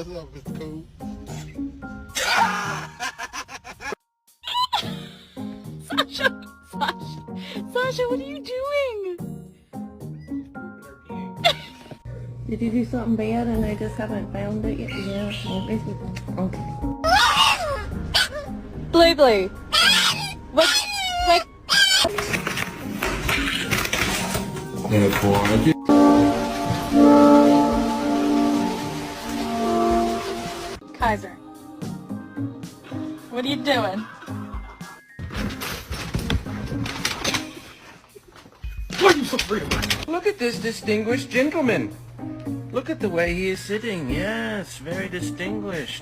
What's up, Mr. Cool? Sasha, what are you doing? Did you do something bad and I just haven't found it yet? Yeah, well, basically. Okay. Blue. What? Kaiser. What are you doing? Why are you so afraid of me? Look at this distinguished gentleman. Look at the way he is sitting. Yes, very distinguished.